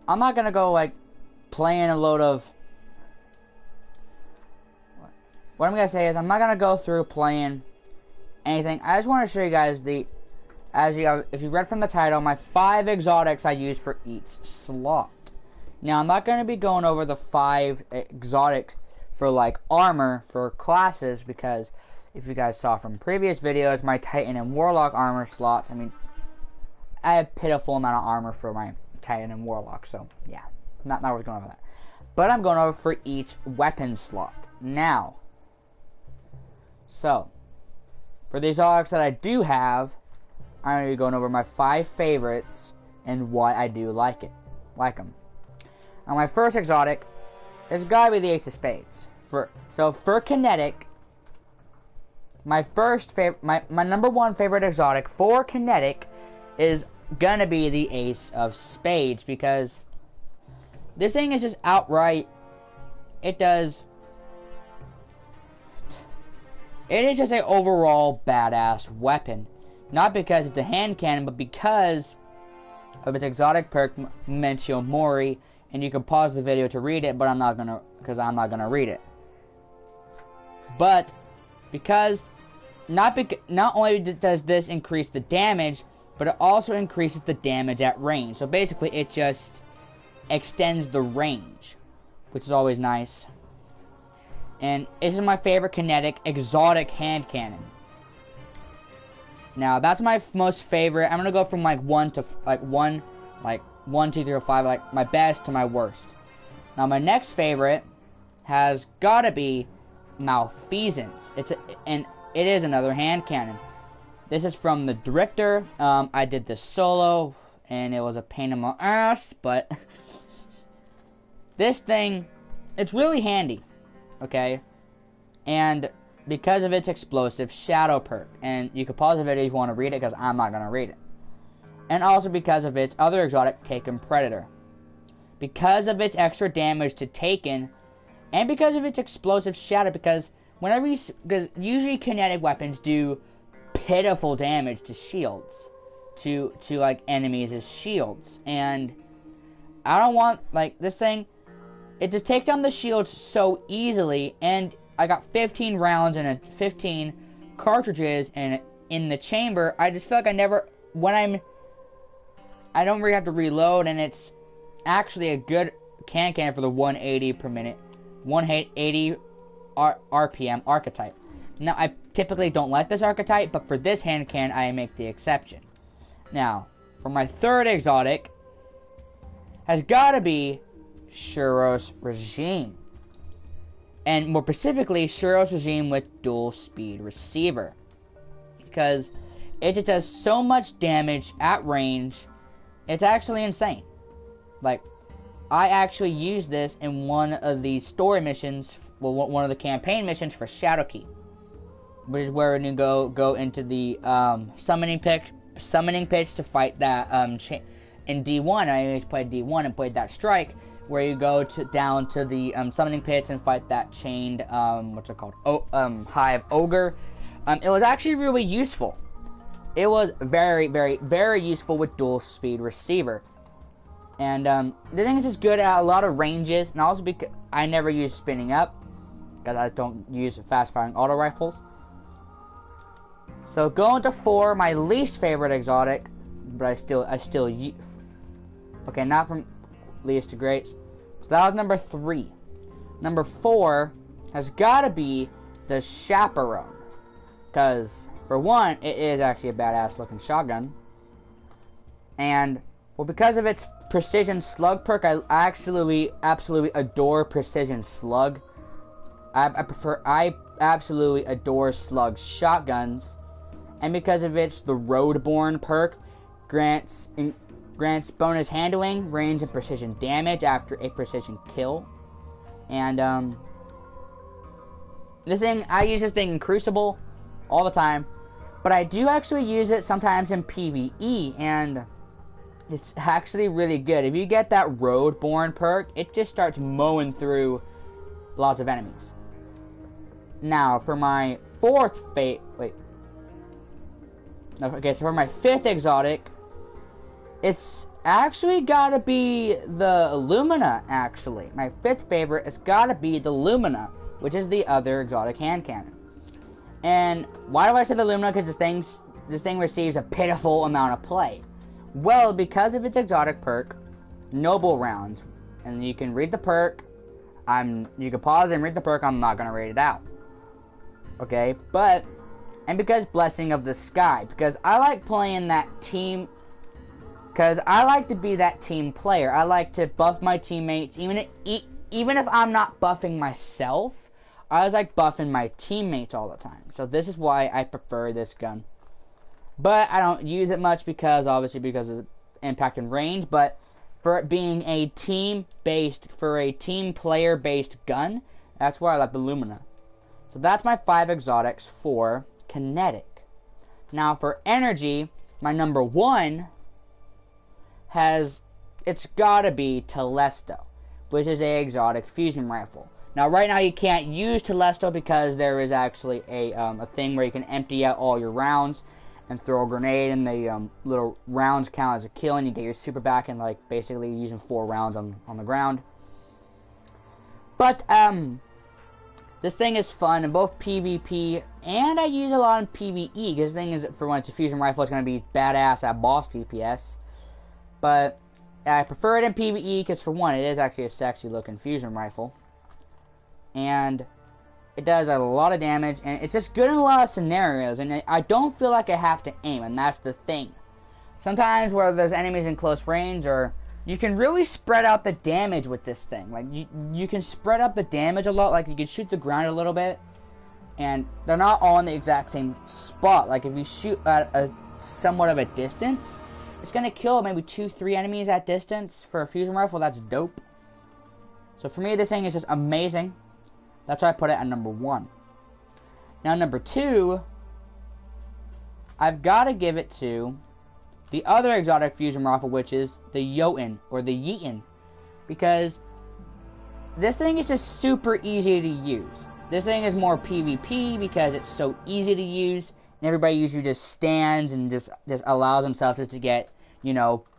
I'm not gonna go like playing a load of. What I'm gonna say is I'm not gonna go through playing anything. I just want to show you guys if you read from the title, my 5 exotics I use for each slot. Now I'm not gonna be going over the 5 exotics for like armor for classes, because if you guys saw from previous videos, my Titan and Warlock armor slots, I mean, I have pitiful amount of armor for my Titan and Warlock, so yeah, not worth going over that. But I'm going over for each weapon slot now. So for the exotics that I do have, I'm going to be going over my 5 favorites and why I do like them. Now my first exotic is gotta be the Ace of Spades. For kinetic, my number 1 favorite exotic for kinetic is gonna be the Ace of Spades, because this thing is just outright, it is just an overall badass weapon. Not because it's a hand cannon, but because of its exotic perk, Memento Mori, and you can pause the video to read it, but I'm not gonna read it. But because not only does this increase the damage, but it also increases the damage at range. So basically, it just extends the range, which is always nice. And this is my favorite kinetic exotic hand cannon. Now that's my most favorite. I'm gonna go from like 1 to 1, 2, 3, 5, like my best to my worst. Now my next favorite has gotta be Malfeasance. It is another hand cannon. This is from the Drifter. I did this solo, and it was a pain in my ass, but this thing, it's really handy, okay? And because of its explosive shadow perk, and you can pause the video if you want to read it, because I'm not going to read it. And also because of its other exotic, Taken Predator. Because of its extra damage to Taken, and because of its explosive shadow, because usually kinetic weapons do pitiful damage to shields, to like enemies as shields, and I don't want, like, this thing, it just takes down the shields so easily, and I got 15 rounds and 15 cartridges in the chamber. I just feel like I don't really have to reload, and it's actually a good cannon for the 180 per minute, 180 RPM archetype. Now, I typically don't like this archetype, but for this hand cannon, I make the exception. Now, for my third exotic, has gotta be Shuros Regime. And more specifically, Shuros Regime with dual speed receiver. Because it just does so much damage at range, it's actually insane. Like, I actually used this in one of the story missions, well, one of the campaign missions for Shadowkeep, which is where you go into the summoning pitch to fight that in D1. I always played D1 and played that strike, where you go down to the summoning pits and fight that chained what's it called? Hive Ogre. It was actually really useful. It was very, very, very useful with dual speed receiver. And the thing is just good at a lot of ranges, and also because I never use spinning up, because I don't use fast firing auto rifles. So going to 4, my least favorite exotic, but I still use. Okay, not from least to great. So that was number 3. Number 4 has got to be the Chaperone, because for one, it is actually a badass looking shotgun, and well, because of its precision slug perk, I absolutely adore precision slug. I absolutely adore slug shotguns, and because of its the Roadborne perk grants bonus handling, range, and precision damage after a precision kill. And I use this thing in Crucible all the time, but I do actually use it sometimes in PvE, and it's actually really good. If you get that Roadborne perk, it just starts mowing through lots of enemies. Now, for my for my 5th exotic, it's actually gotta be the Lumina, actually. My 5th favorite has gotta be the Lumina, which is the other exotic hand cannon. And why do I say the Lumina? Because this thing receives a pitiful amount of play. Well, because of its exotic perk, Noble Rounds. And you can read the perk. You can pause and read the perk. I'm not gonna read it out. Okay, and because Blessing of the Sky, because I like playing that team. Because I like to be that team player. I like to buff my teammates, even if I'm not buffing myself. I always like buffing my teammates all the time. So this is why I prefer this gun. But I don't use it much because of impact and range. But for it being a team player based gun, that's why I like the Lumina. So that's my 5 exotics for kinetic. Now for energy, my number 1 it's gotta be Telesto, which is a exotic fusion rifle. Now right now you can't use Telesto because there is actually a thing where you can empty out all your rounds and throw a grenade, and the little rounds count as a kill, and you get your super back, and like basically using 4 rounds on the ground. But this thing is fun in both PvP, and I use a lot in PvE, because the thing is, for when it's a fusion rifle, it's going to be badass at boss DPS. But I prefer it in PvE, because for one, it is actually a sexy looking fusion rifle. And it does a lot of damage, and it's just good in a lot of scenarios, and I don't feel like I have to aim, and that's the thing. Sometimes where there's enemies in close range, or you can really spread out the damage with this thing. Like, you can spread out the damage a lot. Like, you can shoot the ground a little bit, and they're not all in the exact same spot. Like, if you shoot at a somewhat of a distance, it's gonna kill maybe 2-3 enemies at distance. For a fusion rifle, that's dope. So for me, this thing is just amazing. That's why I put it at number 1. Now, number 2, I've got to give it to the other exotic fusion rifle, which is the Jotun, or the Yeeton. Because this thing is just super easy to use. This thing is more PvP because it's so easy to use, and everybody usually just stands and just allows themselves just to get,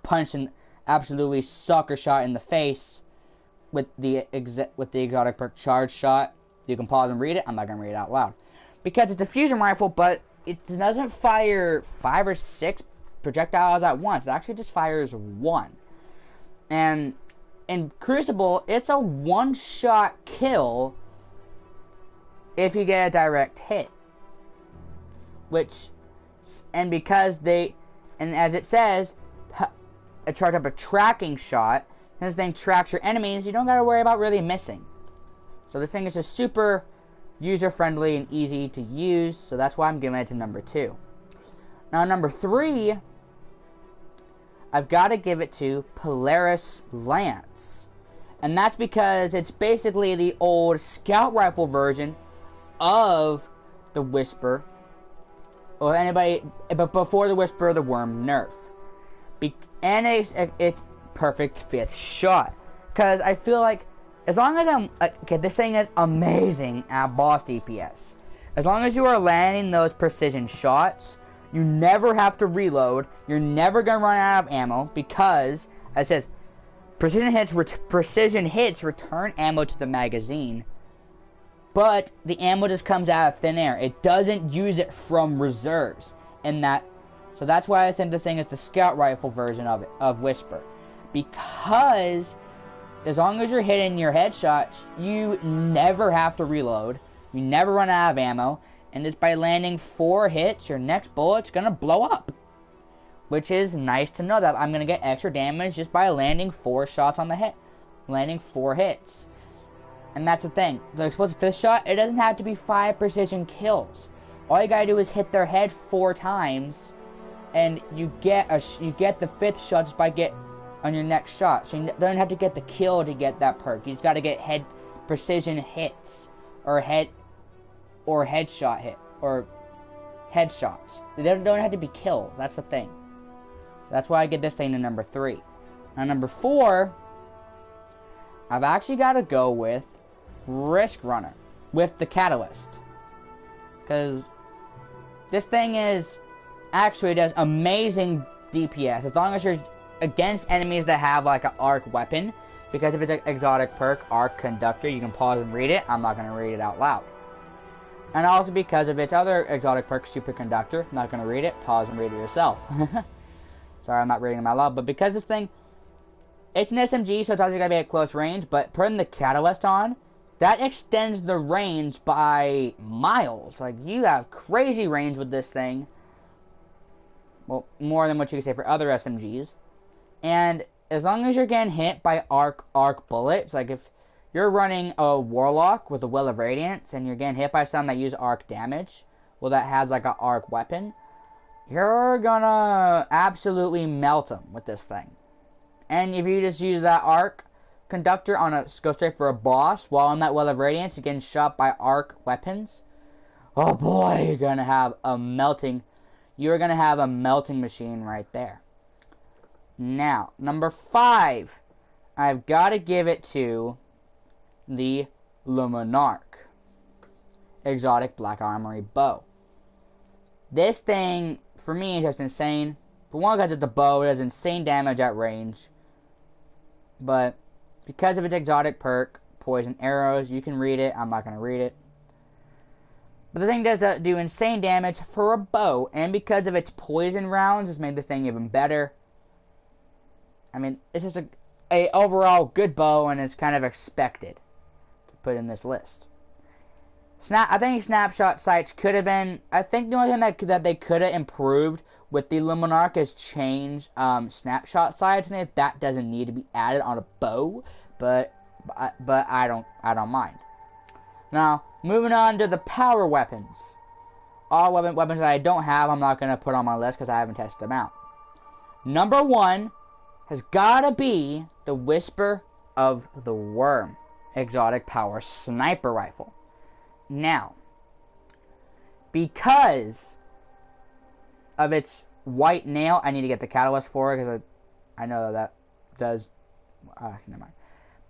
punched and absolutely sucker shot in the face with the exotic perk charge shot. You can pause and read it. I'm not going to read it out loud. Because it's a fusion rifle, but it doesn't fire 5 or 6 projectiles at once. It actually just fires 1. And in Crucible, it's a one-shot kill if you get a direct hit. And as it says, charge up a tracking shot. And this thing tracks your enemies, you don't gotta worry about really missing. So this thing is just super user-friendly and easy to use, so that's why I'm giving it to number 2. Now, number 3, I've got to give it to Polaris Lance. And that's because it's basically the old scout rifle version of the Whisper. But before the Whisper, the Worm nerf. And it's perfect 5th shot. Because I feel like, as long as this thing is amazing at boss DPS. As long as you are landing those precision shots, you never have to reload. You're never going to run out of ammo because, as it says, precision hits return ammo to the magazine. But the ammo just comes out of thin air. It doesn't use it from reserves. So that's why I think the thing is the scout rifle version of Whisper. Because as long as you're hitting your headshots, you never have to reload. You never run out of ammo. And just by landing 4 hits, your next bullet's going to blow up. Which is nice to know that I'm going to get extra damage just by landing 4 shots on the hit. Landing 4 hits. And that's the thing. The explosive 5th shot, it doesn't have to be 5 precision kills. All you got to do is hit their head 4 times. And you get the 5th shot just by on your next shot. So you don't have to get the kill to get that perk. You just got to get precision hits or headshot hit or headshots. They don't have to be kills. That's the thing. That's why I get this thing to number 3. Now number 4, I've actually got to go with Risk Runner with the Catalyst, because this thing actually does amazing DPS as long as you're against enemies that have like an arc weapon, because if it's an exotic perk, Arc Conductor, you can pause and read it. I'm not going to read it out loud. And also because of its other exotic perk, Super Conductor, I'm not going to read it. Pause and read it yourself. Sorry, I'm not reading them out loud. But because this thing, it's an SMG, so it's obviously going to be at close range. But putting the Catalyst on, that extends the range by miles. Like, you have crazy range with this thing. Well, more than what you can say for other SMGs. And as long as you're getting hit by arc bullets, like if you're running a Warlock with a Will of Radiance and you're getting hit by something that use arc damage, well, that has like an arc weapon, you're gonna absolutely melt them with this thing. And if you just use that Arc Conductor on go straight for a boss while on that Well of Radiance, you're getting shot by arc weapons, oh boy, you're gonna have a melting machine right there. Now, number 5, I've got to give it to the Luminarch exotic Black Armory bow. This thing, for me, is just insane. For one, because it's a bow, it does insane damage at range. But because of its exotic perk, Poison Arrows, you can read it. I'm not going to read it. But the thing does do insane damage for a bow, and because of its poison rounds, it's made this thing even better. I mean, it's just a overall good bow, and it's kind of expected to put in this list. I think snapshot sights could have been. I think the only thing that they could have improved with the Luminarch is change snapshot sights, and if that doesn't need to be added on a bow, but I don't mind. Now, moving on to the power weapons. All weapons that I don't have, I'm not going to put on my list because I haven't tested them out. Number 1 has got to be the Whisper of the Worm exotic power sniper rifle. Now, because of its white nail, I need to get the catalyst for it because I know that does. Never mind.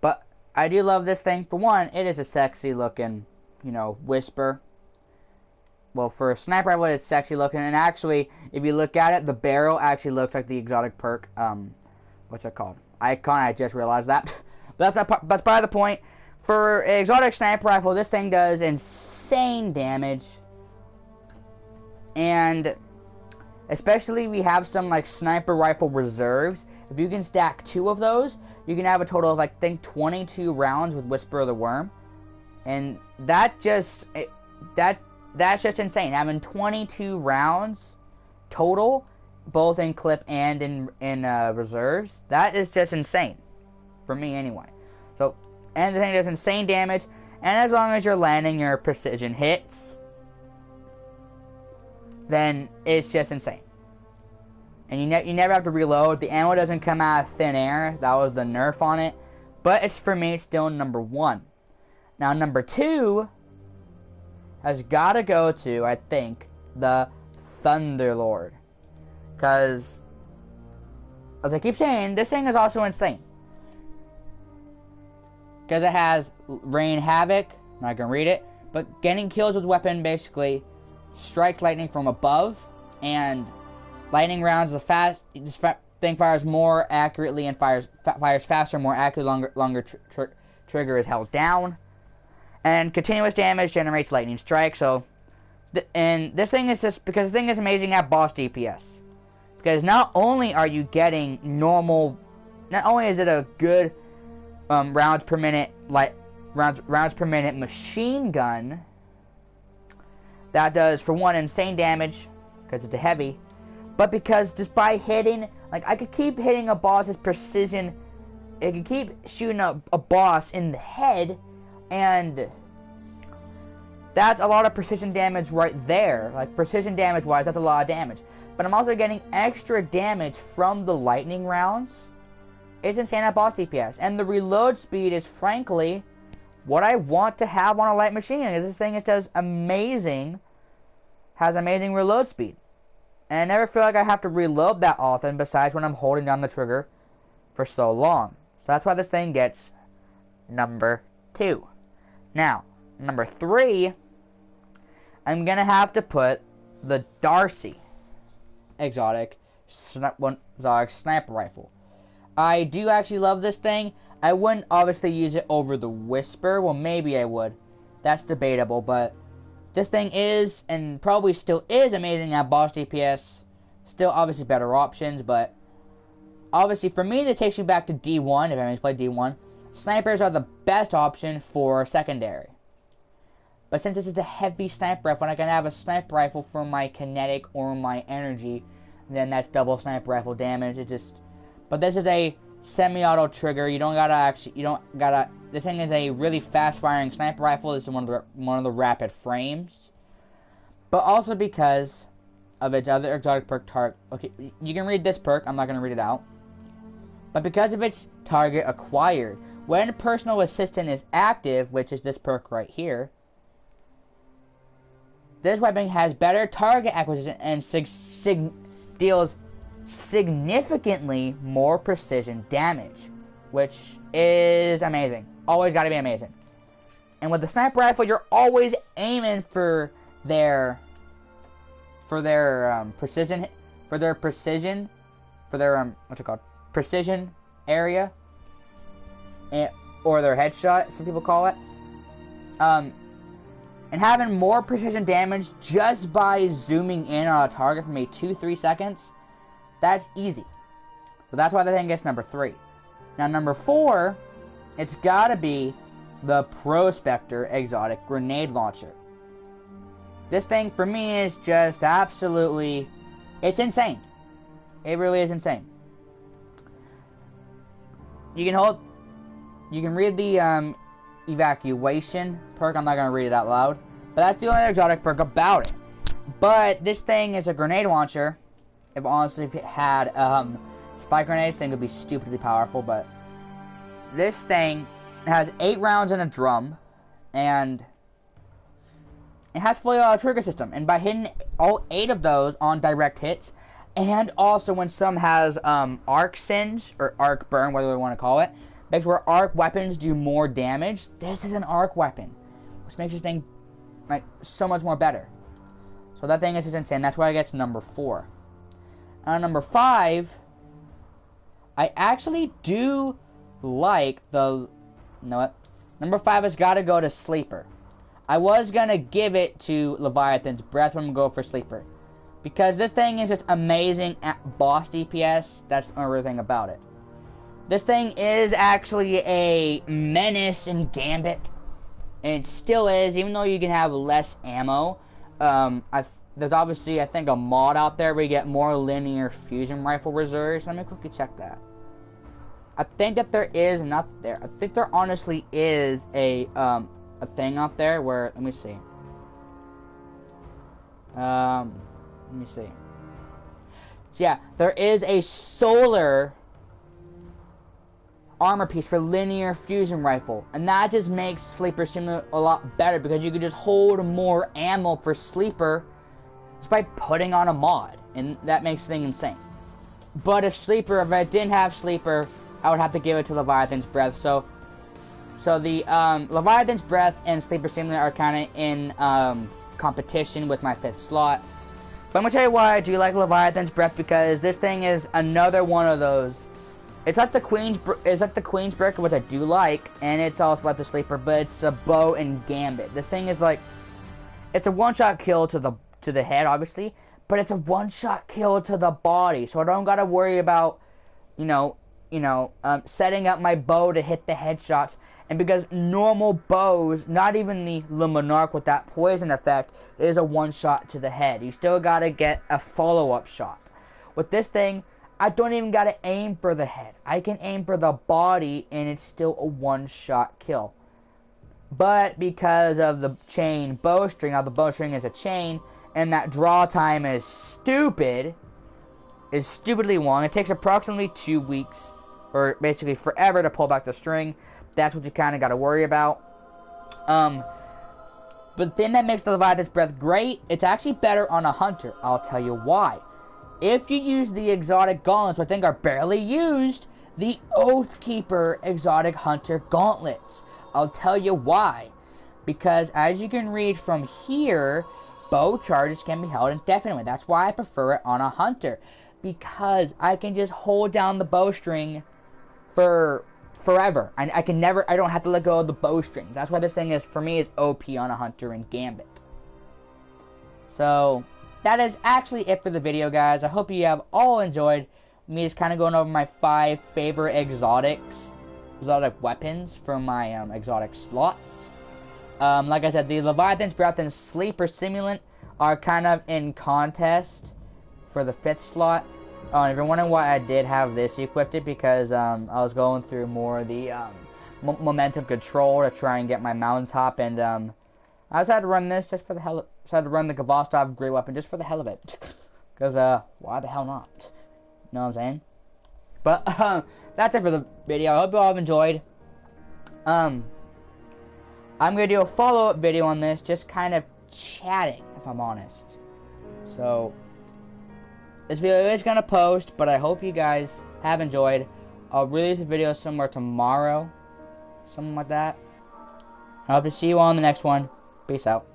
But I do love this thing. For one, it is a sexy looking, Whisper. Well, for a sniper rifle, it's sexy looking, and actually, if you look at it, the barrel actually looks like the exotic perk. What's it called? Icon. I just realized that. But that's probably the point. For an exotic sniper rifle, this thing does insane damage. And especially we have some like sniper rifle reserves. If you can stack 2 of those, you can have a total of I think 22 rounds with Whisper of the Worm. And that's just insane. Having 22 rounds total, both in clip and in reserves, that is just insane. For me anyway. So, and the thing does insane damage, and as long as you're landing your precision hits, then it's just insane. And you never have to reload. The ammo doesn't come out of thin air. That was the nerf on it. But for me, it's still number 1. Now, number 2 has got to go to, I think, the Thunderlord. Because, as I keep saying, this thing is also insane. Because it has Rain Havoc, I'm not going to read it, but getting kills with weapon basically strikes lightning from above, and lightning rounds this thing fires more accurately and fires faster, more accurately, longer trigger is held down, and continuous damage generates lightning strike. So, and this thing is just because this thing is amazing at boss DPS, because not only are you getting not only is it a good rounds per minute machine gun that does, for one, insane damage because it's a heavy, but because just by hitting, like, I could keep hitting a boss's precision, it could keep shooting a boss in the head, and that's a lot of precision damage right there. Like, precision damage wise, that's a lot of damage, but I'm also getting extra damage from the lightning rounds. It's insane at boss DPS, and the reload speed is frankly what I want to have on a light machine. This thing, it does amazing, has amazing reload speed, and I never feel like I have to reload that often besides when I'm holding down the trigger for so long. So that's why this thing gets number 2. Now, number 3, I'm gonna have to put the Darcy exotic sniper rifle. I do actually love this thing. I wouldn't obviously use it over the Whisper. Well, maybe I would. That's debatable, but this thing is, and probably still is, amazing at boss DPS. Still, obviously, better options, but obviously, for me, this takes me back to D1, if anyone's played D1. Snipers are the best option for secondary. But since this is a heavy sniper rifle, and I can have a sniper rifle for my kinetic or my energy, then that's double sniper rifle damage. It just... But this is a semi-auto trigger. You don't gotta... This thing is a really fast-firing sniper rifle. This is one of the rapid frames. But also because of its other exotic perk target... Okay, you can read this perk. I'm not going to read it out. But because of its target acquired, when personal assistant is active, which is this perk right here, this weapon has better target acquisition and deals significantly more precision damage, which is amazing. Always gotta be amazing. And with the sniper rifle, you're always aiming for their precision area, or their headshot, some people call it. And having more precision damage just by zooming in on a target for maybe 2-3 seconds, that's easy. So that's why the thing gets number 3. Now number 4, it's gotta be the Prospector Exotic Grenade Launcher. This thing for me is just absolutely, it's insane. It really is insane. You can read the evacuation perk. I'm not going to read it out loud, but that's the only exotic perk about it. But this thing is a grenade launcher. If it had spike grenades, this thing would be stupidly powerful, but this thing has 8 rounds in a drum, and it has fully auto trigger system, and by hitting all 8 of those on direct hits, and also when some has arc singe or arc burn, whatever you want to call it, makes where arc weapons do more damage. This is an arc weapon, which makes this thing like so much more better. So that thing is just insane. That's why it gets number 4. Number 5, I actually do like the... You know what? Number 5 has got to go to Sleeper. I was going to give it to Leviathan's Breath, but I'm going to go for Sleeper. Because this thing is just amazing at boss DPS. That's the only thing about it. This thing is actually a menace in Gambit. And it still is, even though you can have less ammo. There's obviously, I think, a mod out there where you get more linear fusion rifle reserves. Let me quickly check that. I think that there is, not there. I think there honestly is a thing out there where, let me see. Let me see. So yeah, there is a solar armor piece for linear fusion rifle, and that just makes Sleeper seem a lot better because you can just hold more ammo for Sleeper just by putting on a mod, and that makes things insane. But if I didn't have Sleeper, I would have to give it to Leviathan's Breath. So the Leviathan's Breath and Sleeper Simulator are kind of in competition with my 5th slot. But I'm gonna tell you why I do like Leviathan's Breath, because this thing is another one of those. It's like the Queensbreaker, which I do like, and it's also like the Sleeper, but it's a bow and gambit. This thing is like, it's a one-shot kill to the head, obviously, but it's a one-shot kill to the body, so I don't gotta worry about, setting up my bow to hit the headshots. And because normal bows, not even the Le Monarque with that poison effect, is a one-shot to the head. You still gotta get a follow-up shot. With this thing, I don't even gotta aim for the head. I can aim for the body, and it's still a one-shot kill. But because of the chain bowstring, now the bowstring is a chain, and that draw time is stupidly long. It takes approximately 2 weeks, or basically forever, to pull back the string. That's what you kind of got to worry about. But the thing that makes the Leviathan's Breath great, it's actually better on a hunter. I'll tell you why. If you use the exotic gauntlets, which I think are barely used, the Oathkeeper exotic hunter gauntlets. I'll tell you why. Because as you can read from here, bow charges can be held indefinitely. That's why I prefer it on a hunter. Because I can just hold down the bowstring for forever. I can never, I don't have to let go of the bowstring. That's why this thing is, for me, is OP on a hunter and gambit. So, that is actually it for the video, guys. I hope you have all enjoyed me just kind of going over my 5 favorite exotic weapons for my exotic slots. Like I said, the Leviathan, Spearwrath, Sleeper Simulant are kind of in contest for the 5th slot. If you're wondering why I did have this equipped, because I was going through more of the momentum control to try and get my mountaintop, and I decided to run this just for the hell of it. Decided to run the Gavostov Great Weapon just for the hell of it. Because, why the hell not? Know what I'm saying? But, that's it for the video. I hope you all have enjoyed. I'm going to do a follow-up video on this, just kind of chatting, if I'm honest. So, this video is going to post, but I hope you guys have enjoyed. I'll release a video somewhere tomorrow. Something like that. I hope to see you all in the next one. Peace out.